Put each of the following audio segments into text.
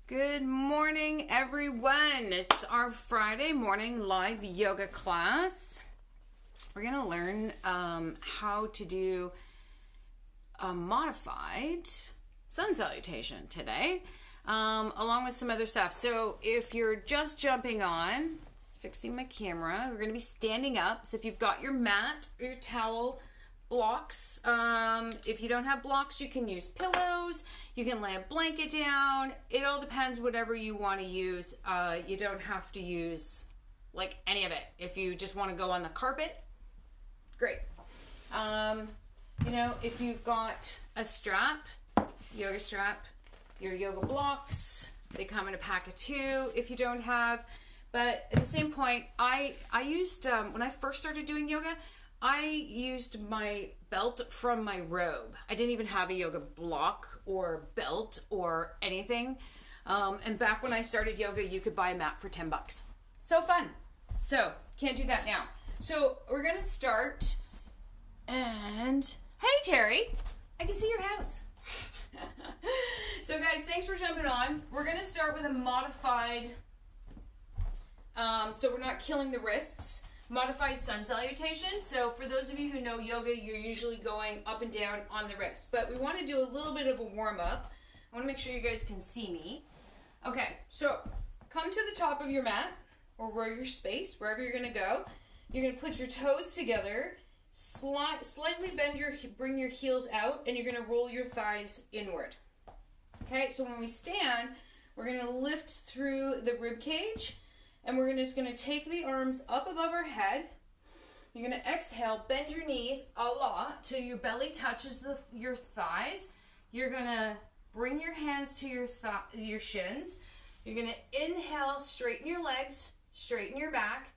Good morning, everyone. It's our Friday morning live yoga class. We're going to learn how to do a modified sun salutation today, along with some other stuff. So if you're just jumping on, fixing my camera, we're going to be standing up. So if you've got your mat or your towel, blocks. If you don't have blocks, you can use pillows. You can lay a blanket down. It all depends whatever you want to use. You don't have to use like any of it. If you just want to go on the carpet, great. If you've got a strap, yoga strap, your yoga blocks, they come in a pack of 2 if you don't have. But at the same point, I used, when I first started doing yoga, I used my belt from my robe. I didn't even have a yoga block or belt or anything. And back when I started yoga, you could buy a mat for $10. So fun. So, can't do that now. So, we're going to start. And, hey, Terry, I can see your house. So, guys, thanks for jumping on. We're going to start with a modified, so we're not killing the wrists. Modified sun salutation. So for those of you who know yoga, you're usually going up and down on the wrist. But we want to do a little bit of a warm-up. I want to make sure you guys can see me. Okay, so come to the top of your mat, or where your space, wherever you're going to go. You're going to put your toes together, slightly bring your heels out, and you're going to roll your thighs inward. Okay, so when we stand, we're going to lift through the rib cage. And we're just going to take the arms up above our head. You're going to exhale, bend your knees a lot till your belly touches your thighs. You're going to bring your hands to your shins. You're going to inhale, straighten your legs, straighten your back.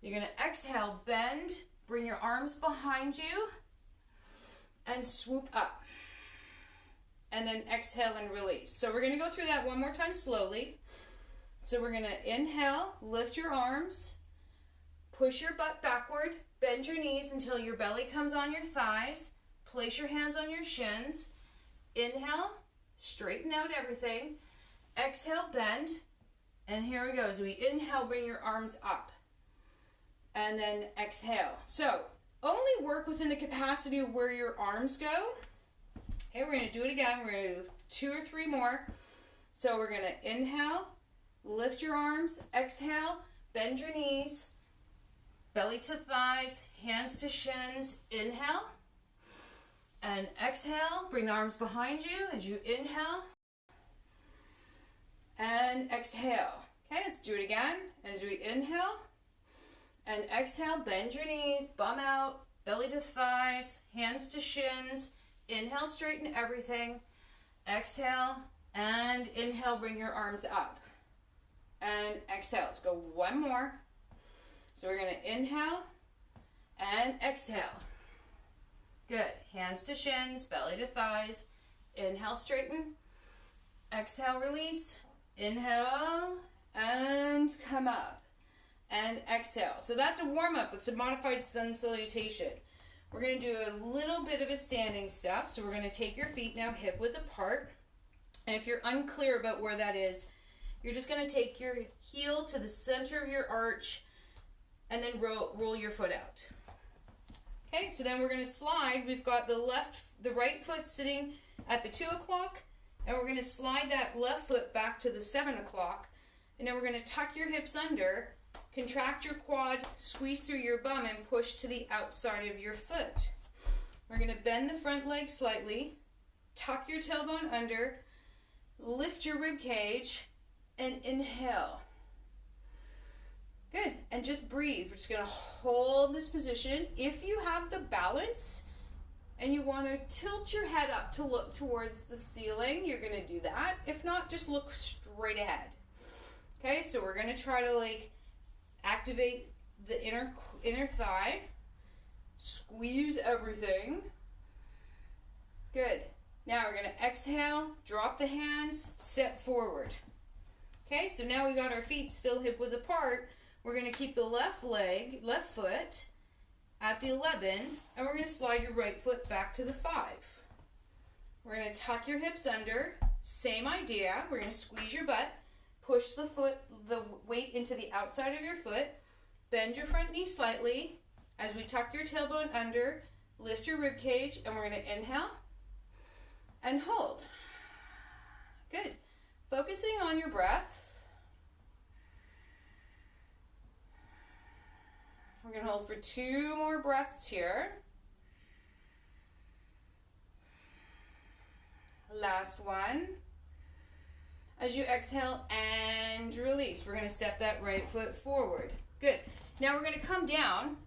You're going to exhale, bend, bring your arms behind you, and swoop up. And then exhale and release. So we're going to go through that one more time slowly. So we're going to inhale, lift your arms, push your butt backward, bend your knees until your belly comes on your thighs, place your hands on your shins, inhale, straighten out everything, exhale, bend, and here we go. As we inhale, bring your arms up, and then exhale. So only work within the capacity of where your arms go. Okay, we're going to do it again. We're going to do 2 or 3 more. So we're going to inhale, lift your arms, exhale, bend your knees, belly to thighs, hands to shins, inhale, and exhale, bring the arms behind you as you inhale, and exhale. Okay, let's do it again. As we inhale, and exhale, bend your knees, bum out, belly to thighs, hands to shins, inhale, straighten everything, exhale, and inhale, bring your arms up. And exhale. Let's go one more. So we're going to inhale and exhale. Good. Hands to shins, belly to thighs. Inhale, straighten. Exhale, release. Inhale and come up. And exhale. So that's a warm-up. It's a modified sun salutation. We're going to do a little bit of a standing step. So we're going to take your feet now hip width apart. And if you're unclear about where that is, you're just going to take your heel to the center of your arch and then roll your foot out. Okay, so then we're going to slide. We've got the right foot sitting at the 2 o'clock, and we're going to slide that left foot back to the 7 o'clock. And then we're going to tuck your hips under, contract your quad, squeeze through your bum, and push to the outside of your foot. We're going to bend the front leg slightly, tuck your tailbone under, lift your rib cage, and inhale. Good. And just breathe. We're just going to hold this position. If you have the balance and you want to tilt your head up to look towards the ceiling, you're going to do that. If not, just look straight ahead. Okay, so we're going to try to activate the inner thigh. Squeeze everything. Good. Now we're going to exhale, drop the hands, step forward. Okay, so now we got our feet still hip width apart. We're going to keep the left foot at the 11, and we're going to slide your right foot back to the 5. We're going to tuck your hips under, Same idea. We're going to squeeze your butt, push the weight into the outside of your foot, bend your front knee slightly as we tuck your tailbone under, lift your rib cage, and we're going to inhale and hold. Good. Focusing on your breath. We're going to hold for 2 more breaths here. Last one. As you exhale and release, we're going to step that right foot forward. Good. Now we're going to come down.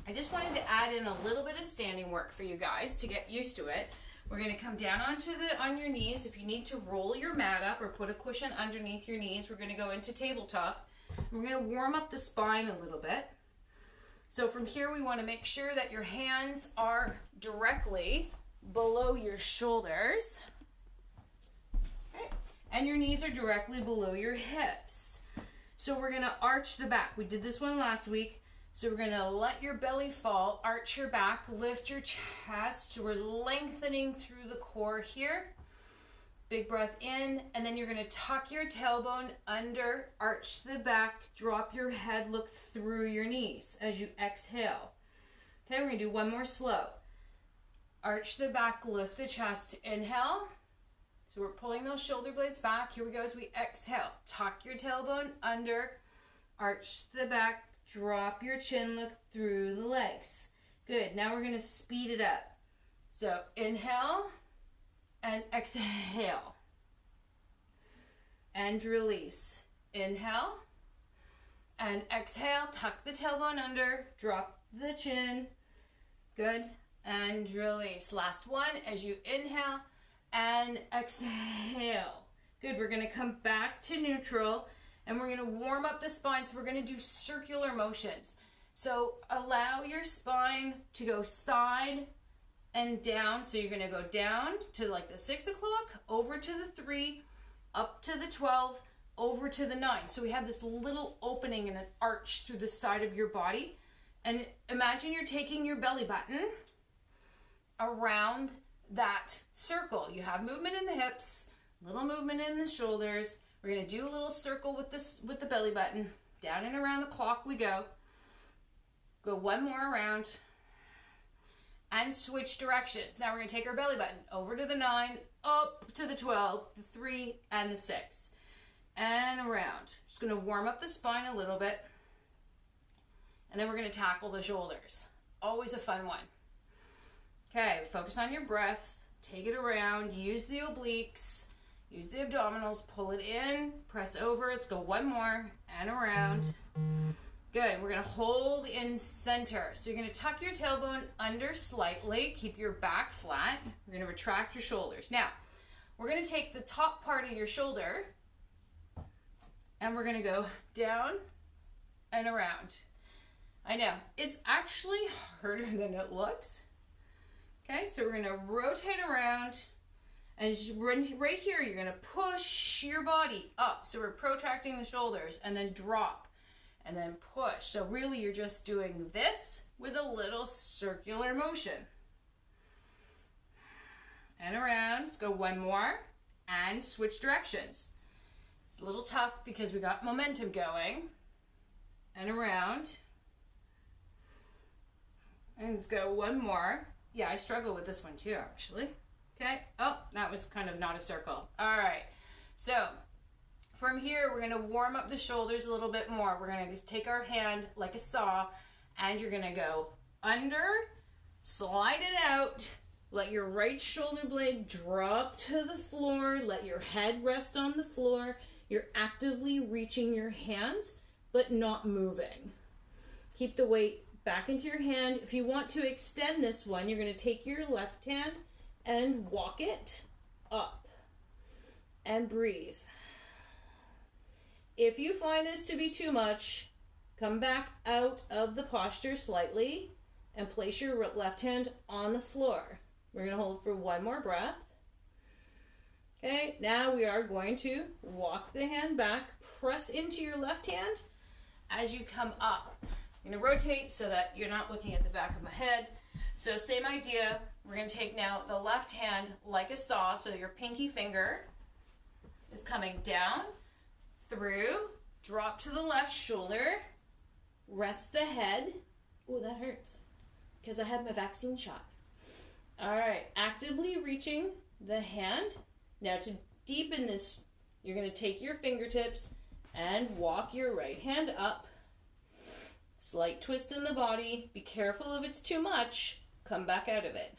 I just wanted to add in a little bit of standing work for you guys to get used to it. We're going to come down on your knees. If you need to roll your mat up or put a cushion underneath your knees, we're going to go into tabletop. We're going to warm up the spine a little bit. So from here, we want to make sure that your hands are directly below your shoulders. Okay. And your knees are directly below your hips. So we're going to arch the back. We did this one last week. So we're going to let your belly fall, arch your back, lift your chest. We're lengthening through the core here. Big breath in, and then you're going to tuck your tailbone under, arch the back, drop your head, look through your knees as you exhale. Okay, we're going to do one more slow. Arch the back, lift the chest, inhale. So we're pulling those shoulder blades back. Here we go as we exhale. Tuck your tailbone under, arch the back, drop your chin, look through the legs. Good. Now we're going to speed it up. So inhale and exhale. And release. Inhale and exhale. Tuck the tailbone under, drop the chin. Good. And release. Last one as you inhale and exhale. Good. We're going to come back to neutral. And we're going to warm up the spine, so we're going to do circular motions. So allow your spine to go side and down. So you're going to go down to like the 6 o'clock, over to the 3, up to the 12, over to the 9. So we have this little opening and an arch through the side of your body. And imagine you're taking your belly button around that circle. You have movement in the hips, little movement in the shoulders. We're going to do a little circle with the belly button. Down and around the clock we go. Go one more around. And switch directions. Now we're going to take our belly button over to the 9, up to the 12, the 3, and the 6. And around. Just going to warm up the spine a little bit. And then we're going to tackle the shoulders. Always a fun one. Okay, focus on your breath. Take it around. Use the obliques. Use the abdominals, pull it in, press over. Let's go one more and around. Good. We're going to hold in center. So you're going to tuck your tailbone under slightly. Keep your back flat. We're going to retract your shoulders. Now, we're going to take the top part of your shoulder and we're going to go down and around. I know. It's actually harder than it looks. Okay, so we're going to rotate around. And right here, you're going to push your body up. So we're protracting the shoulders and then drop and then push. So really, you're just doing this with a little circular motion. And around. Let's go one more and switch directions. It's a little tough because we got momentum going. And around. And let's go one more. Yeah, I struggle with this one too, actually. Okay. Oh, that was kind of not a circle. All right. So from here, we're going to warm up the shoulders a little bit more. We're going to just take our hand like a saw, and you're going to go under, slide it out, let your right shoulder blade drop to the floor, let your head rest on the floor. You're actively reaching your hands, but not moving. Keep the weight back into your hand. If you want to extend this one, you're going to take your left hand and walk it up and breathe. If you find this to be too much, come back out of the posture slightly and place your left hand on the floor. We're going to hold for one more breath. Okay, now we are going to walk the hand back, press into your left hand as you come up. You're going to rotate so that you're not looking at the back of my head. So same idea. We're going to take now the left hand like a saw, so your pinky finger is coming down, through, drop to the left shoulder, rest the head. Oh, that hurts because I had my vaccine shot. All right, actively reaching the hand. Now to deepen this, you're going to take your fingertips and walk your right hand up. Slight twist in the body. Be careful if it's too much. Come back out of it.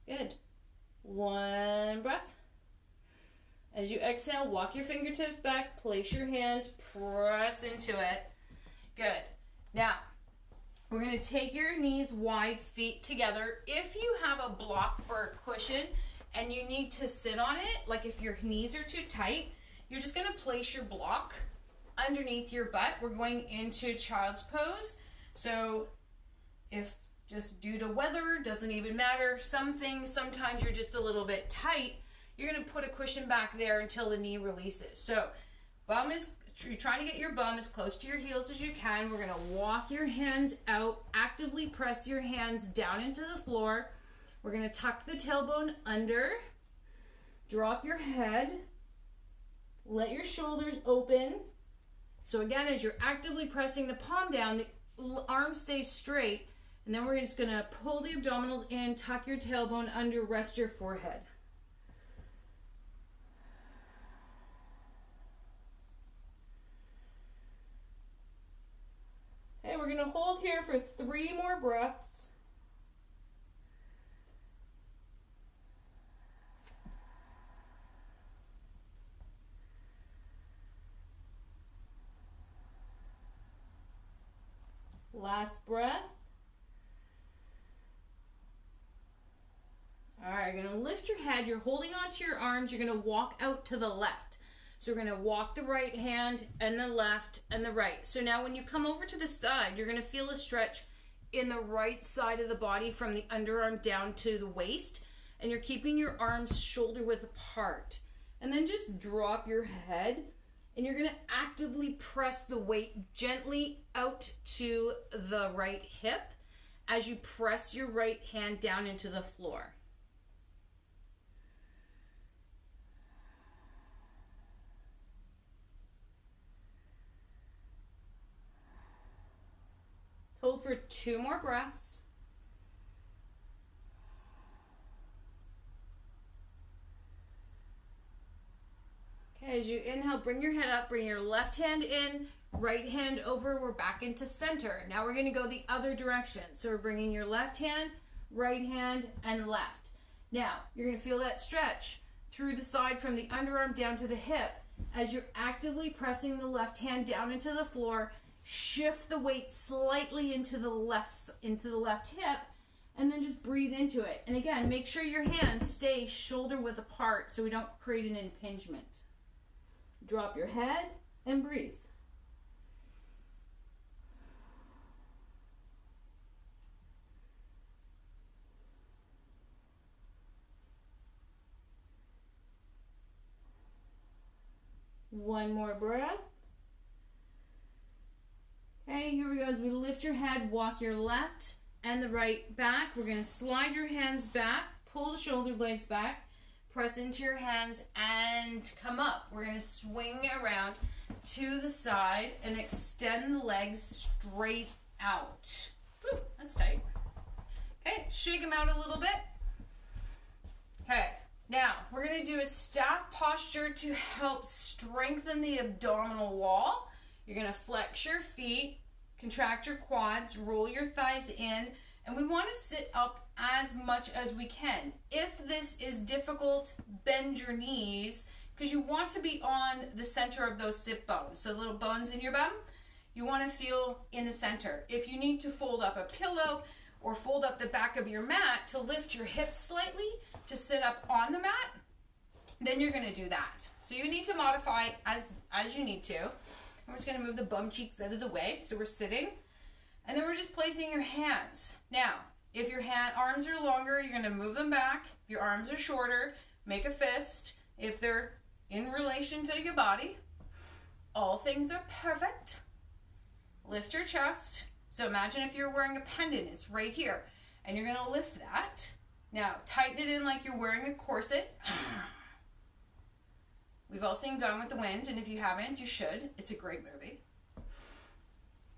Good. One breath. As you exhale, walk your fingertips back, place your hand, press into it. Good. Now, we're going to take your knees wide, feet together. If you have a block or a cushion and you need to sit on it, like if your knees are too tight, you're just going to place your block underneath your butt. We're going into child's pose. So if just due to weather, doesn't even matter. Some things, sometimes you're just a little bit tight. You're going to put a cushion back there until the knee releases. So you're trying to get your bum as close to your heels as you can. We're going to walk your hands out, actively press your hands down into the floor. We're going to tuck the tailbone under, drop your head, let your shoulders open. So again, as you're actively pressing the palm down, the arm stays straight. And then we're just going to pull the abdominals in, tuck your tailbone under, rest your forehead. Okay, we're going to hold here for 3 more breaths. Last breath. All right, you're going to lift your head. You're holding onto your arms. You're going to walk out to the left. So we're going to walk the right hand and the left and the right. So now when you come over to the side, you're going to feel a stretch in the right side of the body from the underarm down to the waist. And you're keeping your arms shoulder width apart. And then just drop your head. And you're going to actively press the weight gently out to the right hip as you press your right hand down into the floor. Hold for 2 more breaths. Okay, as you inhale, bring your head up, bring your left hand in, right hand over, we're back into center. Now we're going to go the other direction. So we're bringing your left hand, right hand, and left. Now, you're going to feel that stretch through the side from the underarm down to the hip. As you're actively pressing the left hand down into the floor, shift the weight slightly into the left hip, and then just breathe into it. And again, make sure your hands stay shoulder width apart so we don't create an impingement. Drop your head and breathe. One more breath. Okay, here we go. As we lift your head, walk your left and the right back. We're going to slide your hands back, pull the shoulder blades back, press into your hands and come up. We're going to swing around to the side and extend the legs straight out. Whew, that's tight. Okay, shake them out a little bit. Okay, now we're going to do a staff posture to help strengthen the abdominal wall. You're going to flex your feet, contract your quads, roll your thighs in, and we want to sit up as much as we can. If this is difficult, bend your knees because you want to be on the center of those sit bones. So little bones in your bum, you want to feel in the center. If you need to fold up a pillow or fold up the back of your mat to lift your hips slightly to sit up on the mat, then you're going to do that. So you need to modify as you need to. We're just going to move the bum cheeks out of the way. So we're sitting. And then we're just placing your hands. Now, if your arms are longer, you're going to move them back. If your arms are shorter, make a fist. If they're in relation to your body, all things are perfect. Lift your chest. So imagine if you're wearing a pendant, it's right here. And you're going to lift that. Now, tighten it in like you're wearing a corset. We've all seen Gone with the Wind, and if you haven't, you should. It's a great movie.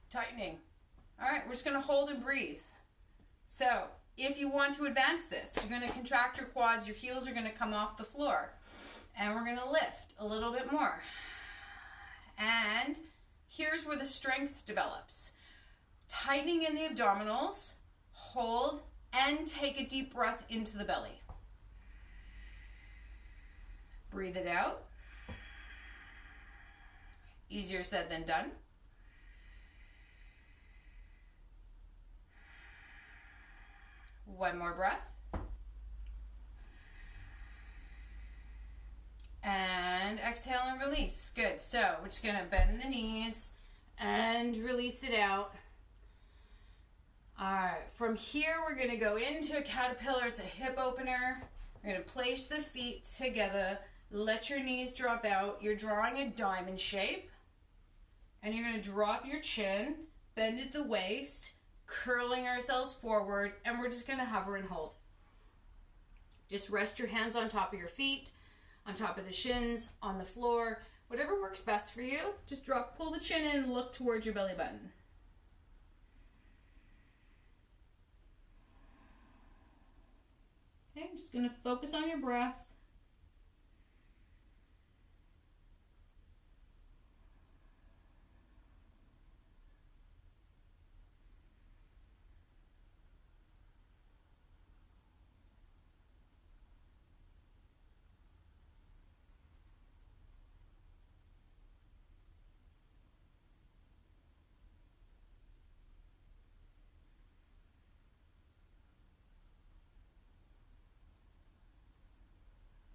Tightening. All right, we're just going to hold and breathe. So, if you want to advance this, you're going to contract your quads, your heels are going to come off the floor, and we're going to lift a little bit more. And here's where the strength develops. Tightening in the abdominals, hold, and take a deep breath into the belly. Breathe it out. Easier said than done. One more breath. And exhale and release. Good. So we're just going to bend the knees and release it out. All right. From here, we're going to go into a caterpillar. It's a hip opener. We're going to place the feet together. Let your knees drop out. You're drawing a diamond shape. And you're going to drop your chin, bend at the waist, curling ourselves forward, and we're just going to hover and hold. Just rest your hands on top of your feet, on top of the shins, on the floor. Whatever works best for you, just pull the chin in and look towards your belly button. Okay, just going to focus on your breath.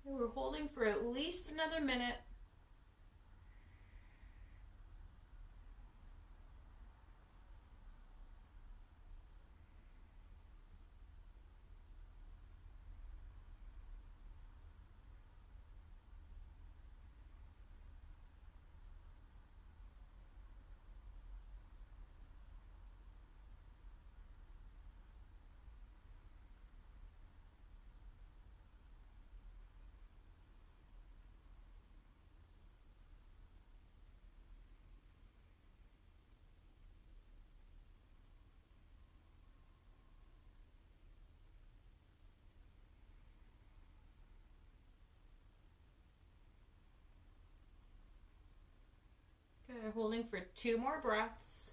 We're holding for at least another minute. Okay, holding for 2 more breaths.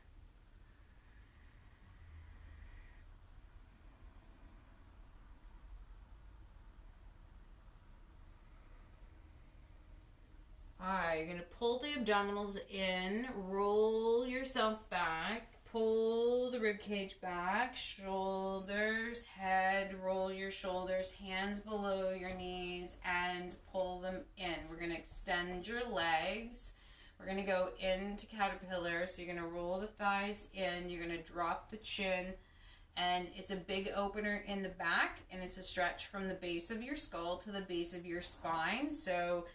Alright, you're going to pull the abdominals in, roll yourself back, pull the rib cage back, shoulders, head, roll your shoulders, hands below your knees, and pull them in. We're going to extend your legs. We're going to go into caterpillar, so you're going to roll the thighs in, you're going to drop the chin, and it's a big opener in the back, and it's a stretch from the base of your skull to the base of your spine. So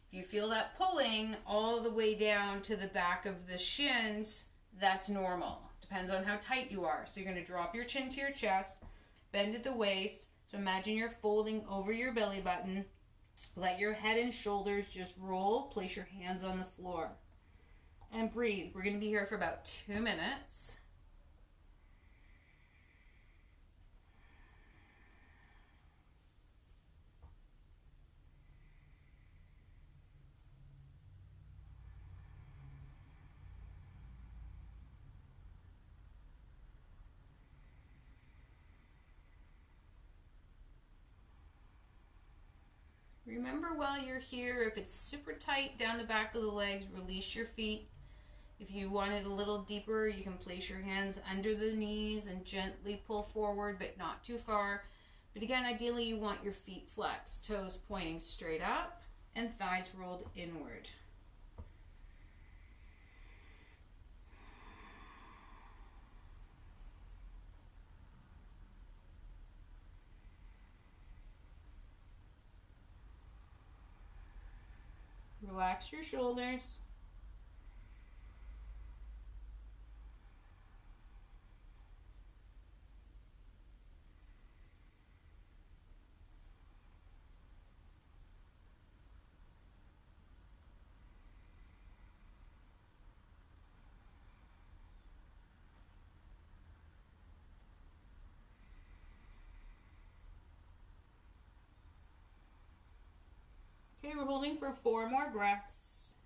if you feel that pulling all the way down to the back of the shins, that's normal. Depends on how tight you are. So you're going to drop your chin to your chest, bend at the waist. So imagine you're folding over your belly button. Let your head and shoulders just roll. Place your hands on the floor. And breathe. We're going to be here for about 2 minutes. Remember while you're here, if it's super tight down the back of the legs, release your feet. If you want it a little deeper, you can place your hands under the knees and gently pull forward, but not too far. But again, ideally you want your feet flexed, toes pointing straight up, and thighs rolled inward. Relax your shoulders. Okay, we're holding for 4 more breaths.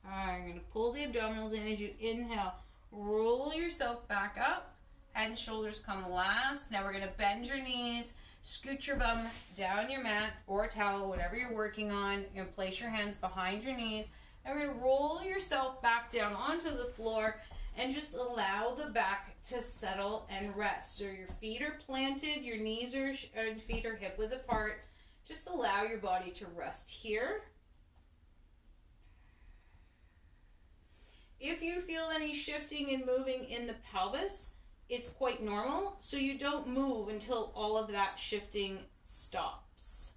Alright, I'm going to pull the abdominals in as you inhale. Roll yourself back up. Head and shoulders come last. Now we're going to bend your knees, scoot your bum down your mat or towel, whatever you're working on. You're going to place your hands behind your knees. And we're going to roll yourself back down onto the floor and just allow the back to settle and rest. So your feet are planted, your knees and feet are hip width apart. Just allow your body to rest here. If you feel any shifting and moving in the pelvis, it's quite normal, so you don't move until all of that shifting stops.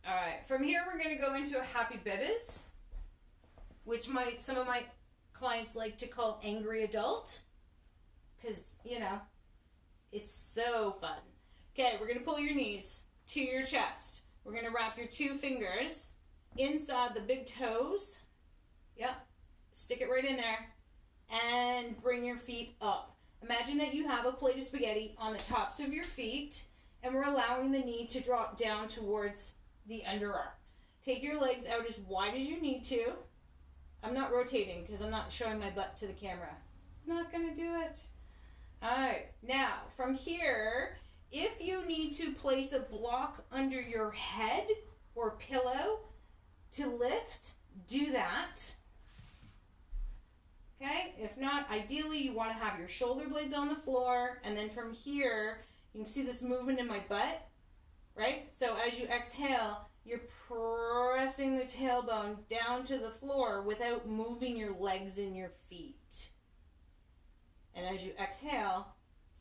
All right, from here we're going to go into a happy bibis, which some of my clients like to call angry adult, because, you know, it's so fun. Okay, we're going to pull your knees to your chest. We're going to wrap your 2 fingers inside the big toes. Yep. Stick it right in there. And bring your feet up. Imagine that you have a plate of spaghetti on the tops of your feet, and we're allowing the knee to drop down towards the underarm. Take your legs out as wide as you need to. I'm not rotating because I'm not showing my butt to the camera. I'm not going to do it. Alright, now from here, if you need to place a block under your head or pillow to lift, do that. Okay, if not, ideally you want to have your shoulder blades on the floor, and then from here, you can see this movement in my butt, right? So as you exhale, you're pressing the tailbone down to the floor without moving your legs and your feet. And as you exhale,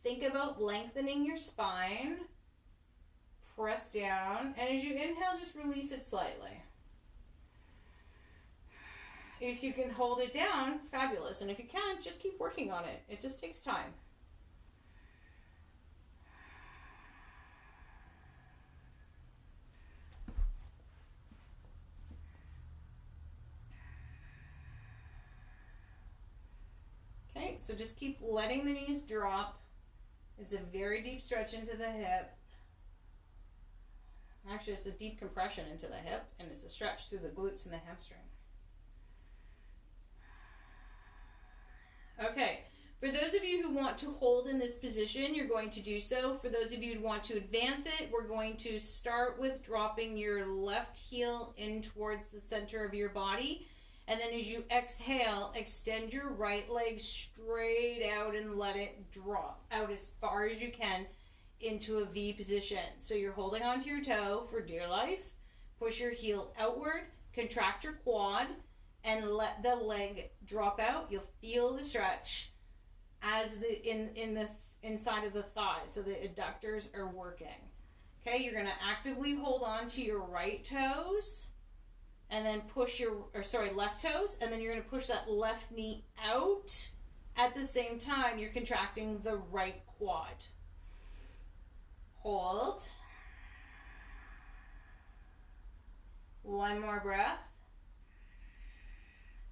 think about lengthening your spine, press down, and as you inhale, just release it slightly. If you can hold it down, fabulous. And if you can't, just keep working on it. It just takes time. Okay, so just keep letting the knees drop. It's a very deep stretch into the hip. Actually, it's a deep compression into the hip, and it's a stretch through the glutes and the hamstring. Okay, for those of you who want to hold in this position, you're going to do so. For those of you who want to advance it, we're going to start with dropping your left heel in towards the center of your body. And then as you exhale, extend your right leg straight out and let it drop out as far as you can into a V position. So you're holding onto your toe for dear life. Push your heel outward, contract your quad, and let the leg drop out. You'll feel the stretch as the inside of the thigh, so the adductors are working. Okay, you're going to actively hold on to your right toes, and then push left toes, and then you're going to push that left knee out. At the same time, you're contracting the right quad. Hold. One more breath.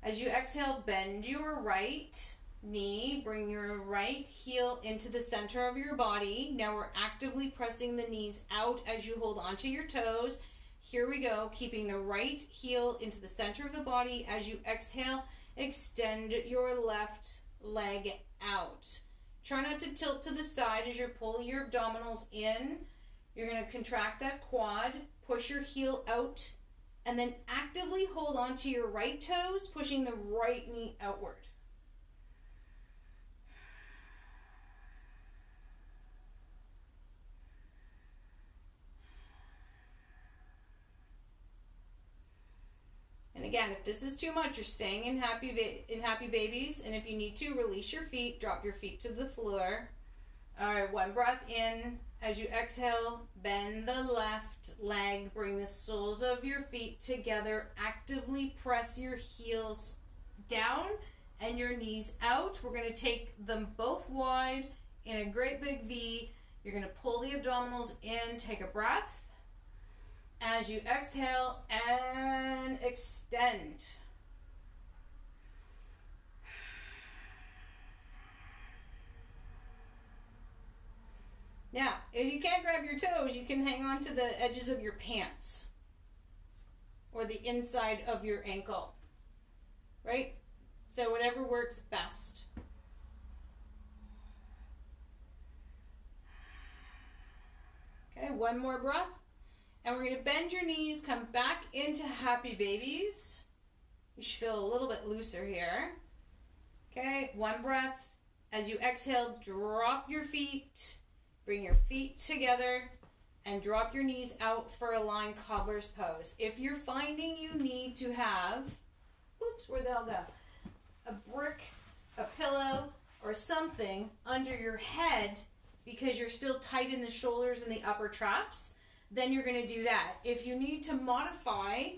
As you exhale, bend your right knee, bring your right heel into the center of your body. Now we're actively pressing the knees out as you hold onto your toes. Here we go, keeping the right heel into the center of the body. As you exhale, extend your left leg out. Try not to tilt to the side as you're pulling your abdominals in. You're going to contract that quad, push your heel out, and then actively hold on to your right toes, pushing the right knee outward. And again, if this is too much, you're staying in happy babies, and if you need to, release your feet, drop your feet to the floor. All right, one breath in. As you exhale, bend the left leg, bring the soles of your feet together, actively press your heels down and your knees out. We're going to take them both wide in a great big V. You're going to pull the abdominals in, take a breath. As you exhale and extend. Now, if you can't grab your toes, you can hang on to the edges of your pants or the inside of your ankle, right? So whatever works best. Okay, one more breath. And we're going to bend your knees, come back into happy babies. You should feel a little bit looser here. Okay, one breath. As you exhale, drop your feet. Bring your feet together and drop your knees out for a lying cobbler's pose. If you're finding you need to have, oops, where'd they all go? A brick, a pillow, or something under your head because you're still tight in the shoulders and the upper traps, then you're going to do that. If you need to modify,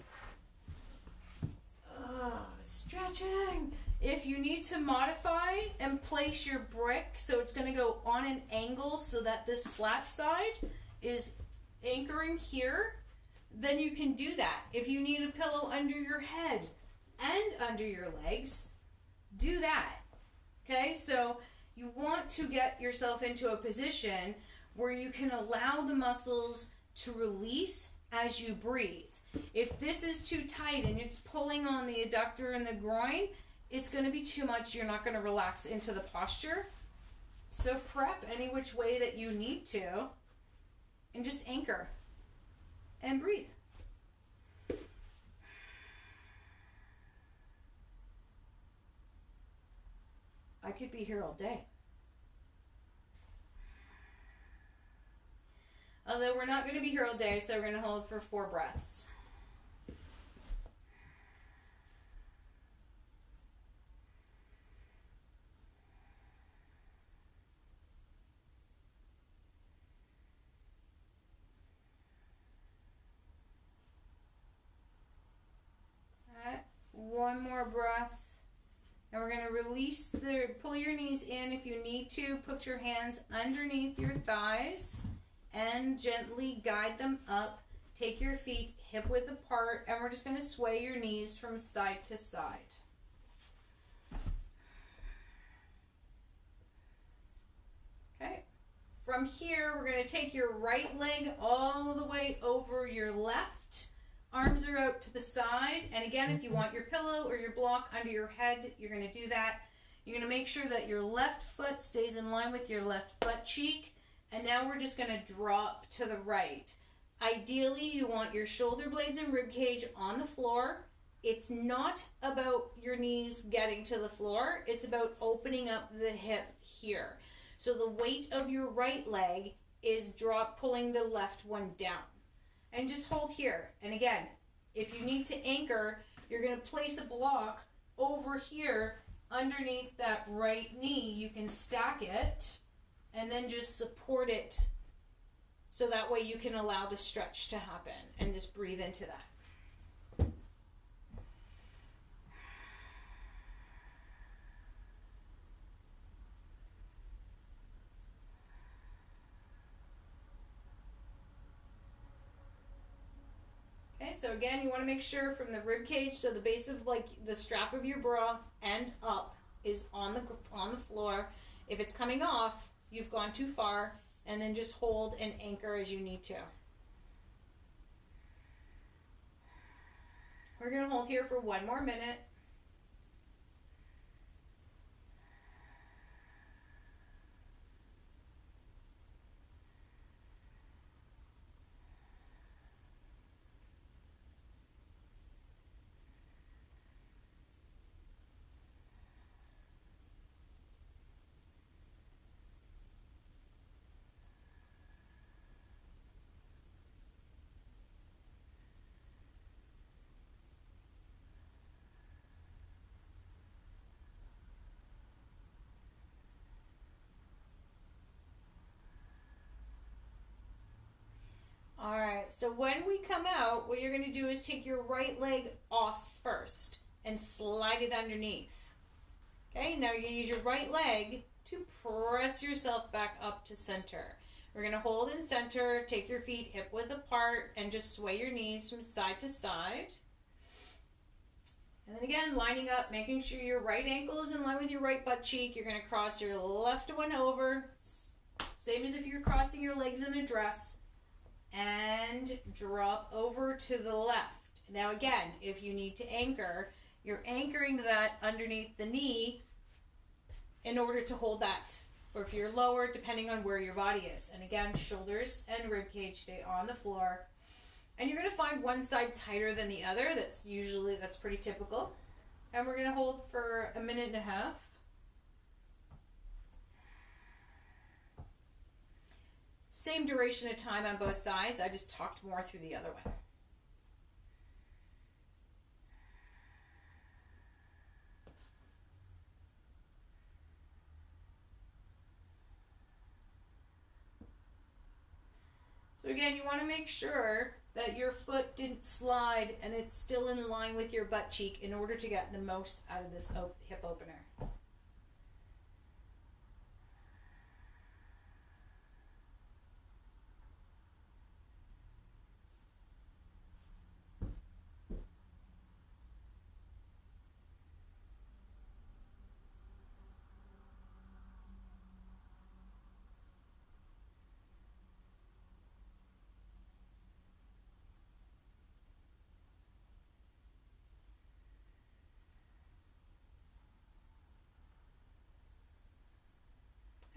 stretching. If you need to modify and place your brick so it's going to go on an angle so that this flat side is anchoring here, then you can do that. If you need a pillow under your head and under your legs, do that. Okay, so you want to get yourself into a position where you can allow the muscles to release as you breathe. If this is too tight and it's pulling on the adductor and the groin, it's going to be too much. You're not going to relax into the posture. So prep any which way that you need to and just anchor and breathe. I could be here all day. Although we're not going to be here all day, so we're going to hold for 4 breaths. One more breath, and we're going to release pull your knees in if you need to. Put your hands underneath your thighs and gently guide them up. Take your feet hip width apart, and we're just going to sway your knees from side to side. Okay. From here, we're going to take your right leg all the way over your left. Arms are out to the side, and again, if you want your pillow or your block under your head, you're going to do that. You're going to make sure that your left foot stays in line with your left butt cheek, and now we're just going to drop to the right. Ideally, you want your shoulder blades and rib cage on the floor. It's not about your knees getting to the floor. It's about opening up the hip here. So the weight of your right leg is pulling the left one down. And just hold here. And again, if you need to anchor, you're going to place a block over here underneath that right knee. You can stack it and then just support it so that way you can allow the stretch to happen and just breathe into that. So again, you want to make sure from the rib cage, so the base of like the strap of your bra and up is on the floor. If it's coming off, you've gone too far, and then just hold and anchor as you need to. We're going to hold here for 1 more minute. All right, so when we come out, what you're going to do is take your right leg off first and slide it underneath. Okay, now you're going to use your right leg to press yourself back up to center. We're going to hold in center, take your feet hip width apart, and just sway your knees from side to side. And then again, lining up, making sure your right ankle is in line with your right butt cheek. You're going to cross your left one over, same as if you're crossing your legs in a dress, and drop over to the left. Now again, if you need to anchor, you're anchoring that underneath the knee in order to hold that. Or if you're lower, depending on where your body is. And again, shoulders and rib cage stay on the floor. And you're going to find one side tighter than the other. That's pretty typical. And we're going to hold for 1.5 minutes. Same duration of time on both sides. I just talked more through the other one. So again, you want to make sure that your foot didn't slide and it's still in line with your butt cheek in order to get the most out of this hip opener.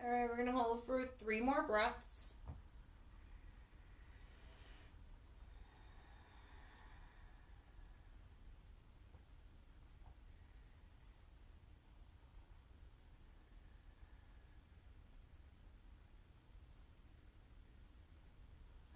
All right, we're going to hold for 3 more breaths.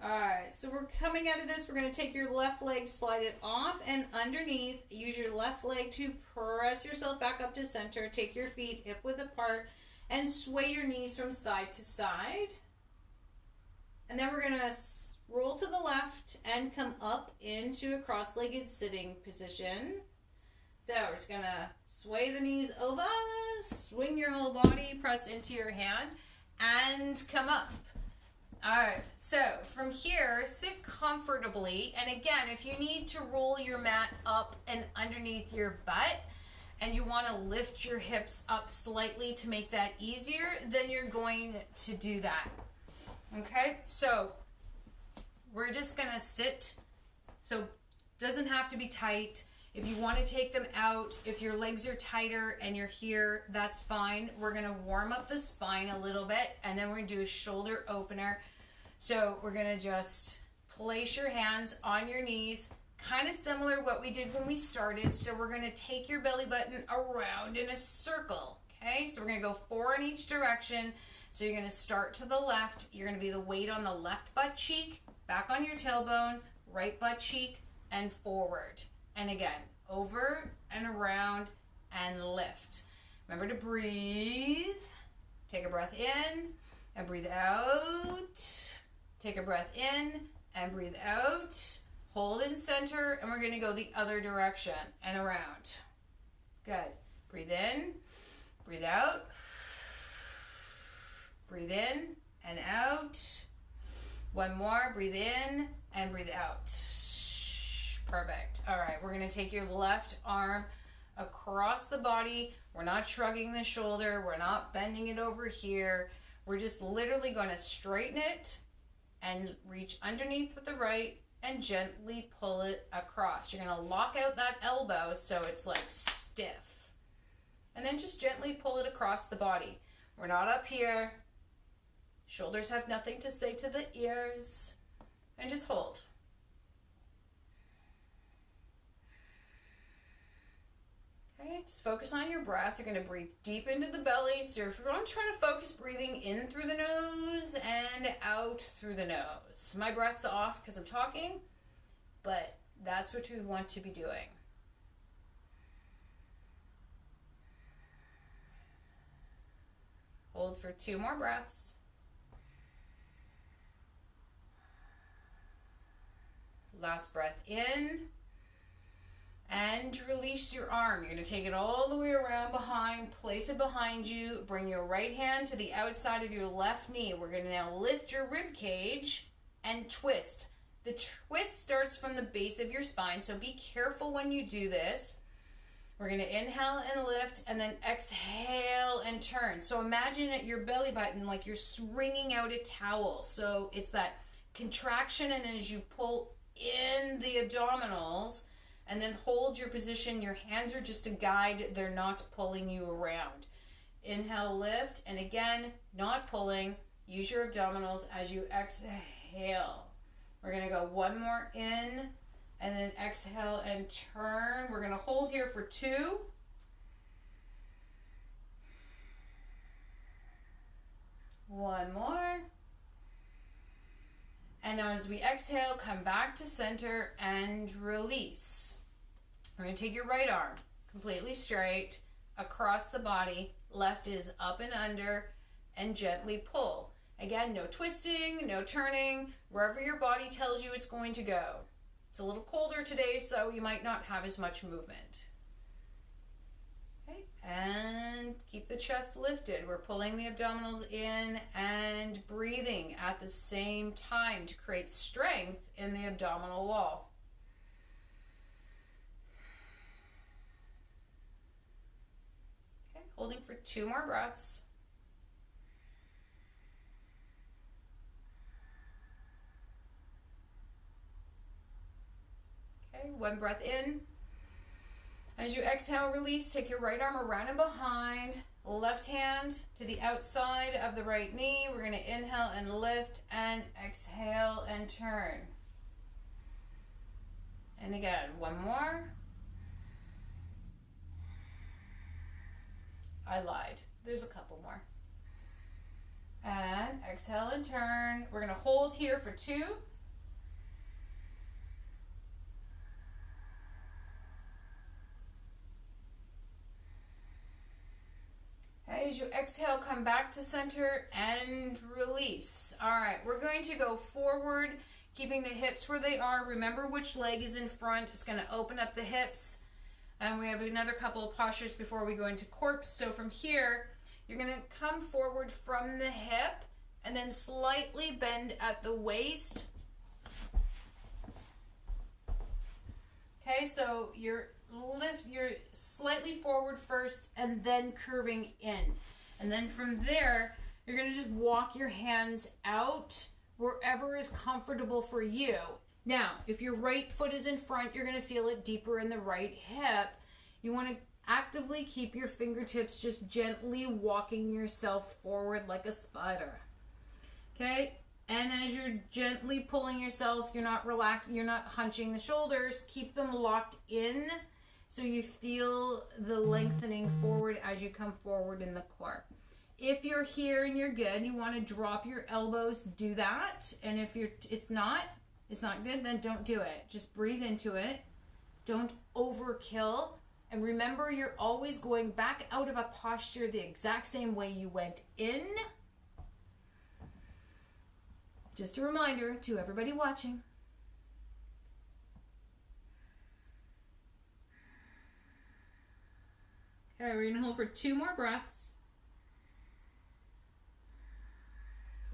All right, so we're coming out of this. We're going to take your left leg, slide it off and underneath. Use your left leg to press yourself back up to center. Take your feet hip width apart and sway your knees from side to side. And then we're going to roll to the left and come up into a cross-legged sitting position. So we're just going to sway the knees over, swing your whole body, press into your hand, and come up. All right, so from here, sit comfortably. And again, if you need to roll your mat up and underneath your butt, and you want to lift your hips up slightly to make that easier, then you're going to do that. Okay, so we're just going to sit. So doesn't have to be tight. If you want to take them out, if your legs are tighter and you're here, that's fine. We're going to warm up the spine a little bit, and then we're going to do a shoulder opener. So we're going to just place your hands on your knees, kind of similar to what we did when we started. So we're going to take your belly button around in a circle. Okay, so we're going to go 4 in each direction. So you're going to start to the left. You're going to be the weight on the left butt cheek, back on your tailbone, right butt cheek, and forward. And again, over and around and lift. Remember to breathe. Take a breath in and breathe out. Take a breath in and breathe out. Hold in center, and we're going to go the other direction and around. Good. Breathe in, breathe out. Breathe in and out. One more. Breathe in and breathe out. Perfect. All right, we're going to take your left arm across the body. We're not shrugging the shoulder. We're not bending it over here. We're just literally going to straighten it and reach underneath with the right and gently pull it across. You're going to lock out that elbow so it's like stiff. And then just gently pull it across the body. We're not up here. Shoulders have nothing to say to the ears. And just hold. Okay, just focus on your breath. You're going to breathe deep into the belly. So if you're going to try to focus breathing in through the nose and out through the nose. My breath's off because I'm talking, but that's what we want to be doing. Hold for 2 more breaths. Last breath in And release your arm. You're going to take it all the way around behind, place it behind you, bring your right hand to the outside of your left knee. We're going to now lift your rib cage and twist. The twist starts from the base of your spine, so be careful when you do this. We're going to inhale and lift, and then exhale and turn. So imagine at your belly button like you're wringing out a towel. So it's that contraction, and as you pull in the abdominals, and then hold your position. Your hands are just a guide. They're not pulling you around. Inhale, lift, and again, not pulling. Use your abdominals as you exhale. We're going to go one more in, and then exhale and turn. We're going to hold here for 2. One more. And now as we exhale, come back to center and release. We're going to take your right arm completely straight across the body. Left is up and under, and gently pull. Again, no twisting, no turning, wherever your body tells you it's going to go. It's a little colder today, so you might not have as much movement. Okay, and keep the chest lifted. We're pulling the abdominals in and breathing at the same time to create strength in the abdominal wall. Okay, holding for 2 more breaths. Okay, 1 breath in. As you exhale, release, take your right arm around and behind, left hand to the outside of the right knee. We're going to inhale and lift, and exhale and turn. And again, 1 more. I lied. There's a couple more. And exhale and turn. We're going to hold here for 2. As you exhale, come back to center and release. All right, we're going to go forward, keeping the hips where they are. Remember which leg is in front. It's going to open up the hips. And we have another couple of postures before we go into corpse. So from here, you're going to come forward from the hip and then slightly bend at the waist. Okay, so you're slightly forward first and then curving in. And then from there, you're going to just walk your hands out wherever is comfortable for you. Now, if your right foot is in front, you're going to feel it deeper in the right hip. You want to actively keep your fingertips just gently walking yourself forward like a spider. Okay? And as you're gently pulling yourself, you're not relaxed, you're not hunching the shoulders. Keep them locked in so you feel the lengthening forward as you come forward in the core. If you're here and you're good, you want to drop your elbows, do that. And if it's not good, then don't do it. Just breathe into it. Don't overkill. And remember, you're always going back out of a posture the exact same way you went in. Just a reminder to everybody watching. Okay, we're going to hold for 2 more breaths.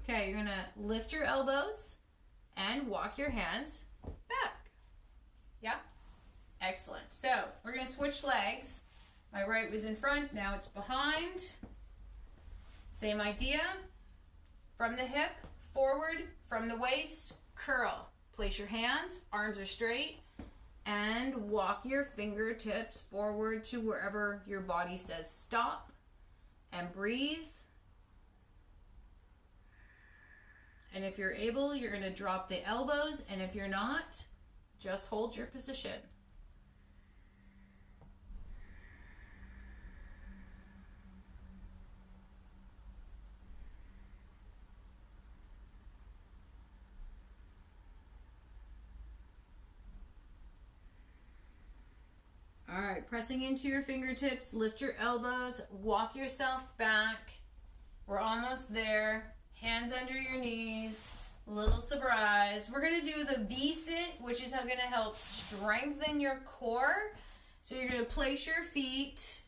Okay, you're going to lift your elbows and walk your hands back. Yeah? Excellent. So, we're going to switch legs. My right was in front, now it's behind. Same idea. From the hip, forward, from the waist, curl. Place your hands, arms are straight, and walk your fingertips forward to wherever your body says stop, and breathe. And if you're able, you're going to drop the elbows, and if you're not, just hold your position. All right, pressing into your fingertips, lift your elbows, walk yourself back. We're almost there. Hands under your knees, little surprise. We're gonna do the V-sit, which is going to help strengthen your core. So you're going to place your feet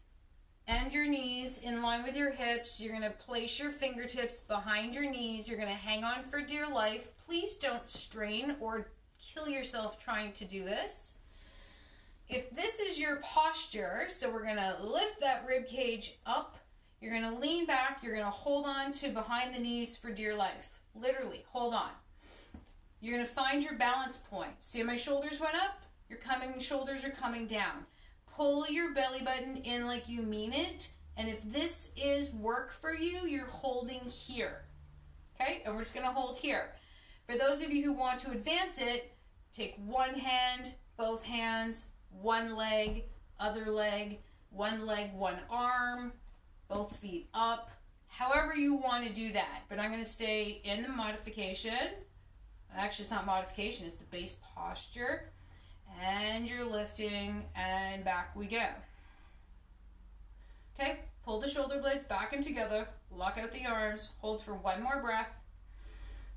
and your knees in line with your hips. You're going to place your fingertips behind your knees. You're going to hang on for dear life. Please don't strain or kill yourself trying to do this. If this is your posture, so we're going to lift that rib cage up. You're going to lean back. You're going to hold on to behind the knees for dear life. Literally, hold on. You're going to find your balance point. See how my shoulders went up? Shoulders are coming down. Pull your belly button in like you mean it. And if this is work for you, you're holding here. Okay? And we're just going to hold here. For those of you who want to advance it, take one hand, both hands, one leg, other leg, one arm, both feet up. However you want to do that. But I'm going to stay in the modification. Actually, it's not modification, it's the base posture. And you're lifting, and back we go. Okay, pull the shoulder blades back and together, lock out the arms, hold for one more breath.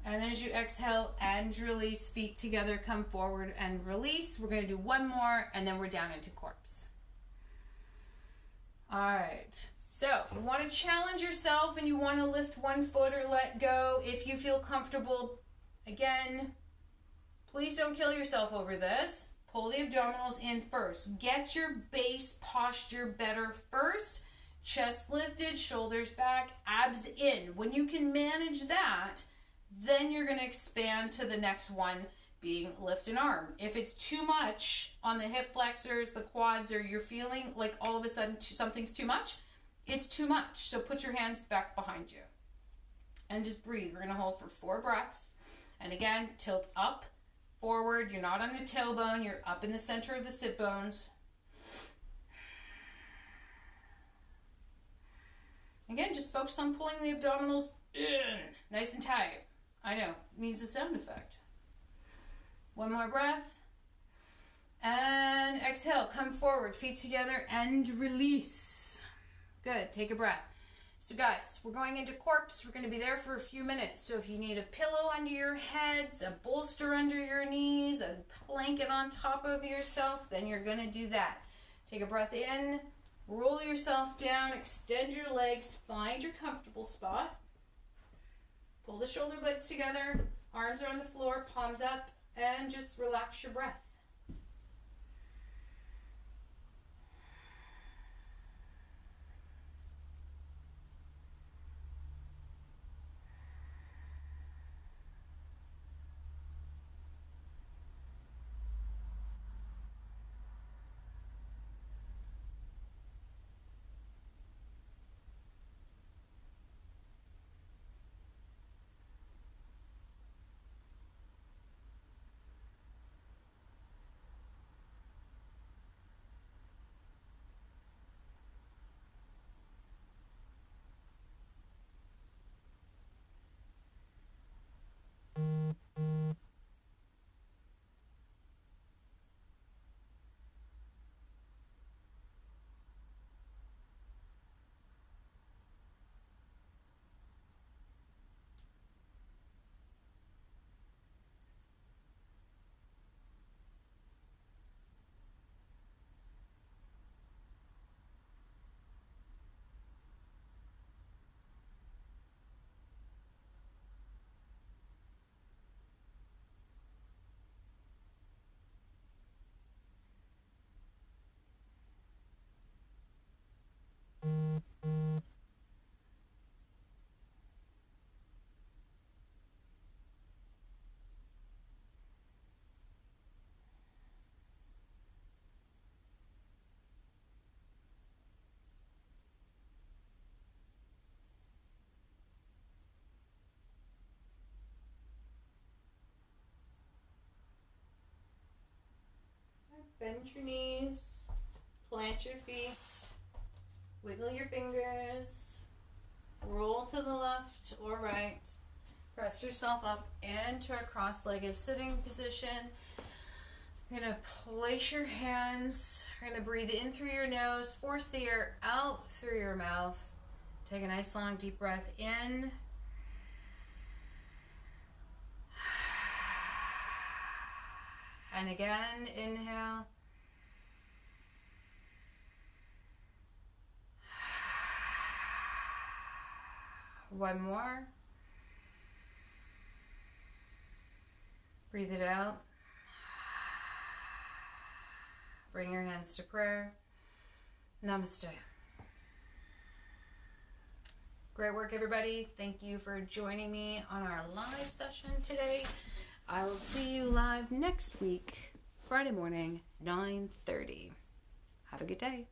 And then as you exhale and release, feet together, come forward and release. We're going to do one more, and then we're down into corpse. All right. So if you want to challenge yourself and you want to lift one foot or let go, if you feel comfortable, again, please don't kill yourself over this. Pull the abdominals in first. Get your base posture better first. Chest lifted, shoulders back, abs in. When you can manage that, then you're going to expand to the next one, being lift an arm. If it's too much on the hip flexors, the quads, or you're feeling like all of a sudden something's too much, it's too much. So put your hands back behind you and just breathe. We're going to hold for 4 breaths. And again, tilt up, forward. You're not on the tailbone. You're up in the center of the sit bones. Again, just focus on pulling the abdominals in, nice and tight. I know, it needs a sound effect. One more breath. And exhale, come forward, feet together, and release. Good, take a breath. So guys, we're going into corpse. We're going to be there for a few minutes. So if you need a pillow under your heads, a bolster under your knees, a blanket on top of yourself, then you're going to do that. Take a breath in, roll yourself down, extend your legs, find your comfortable spot. Pull the shoulder blades together, arms are on the floor, palms up, and just relax your breath. Bend your knees, plant your feet, wiggle your fingers, roll to the left or right, press yourself up into a cross-legged sitting position. You're going to place your hands, you're going to breathe in through your nose, force the air out through your mouth. Take a nice long deep breath in. And again, inhale. One more. Breathe it out. Bring your hands to prayer. Namaste. Great work, everybody. Thank you for joining me on our live session today. I will see you live next week, Friday morning, 9:30. Have a good day.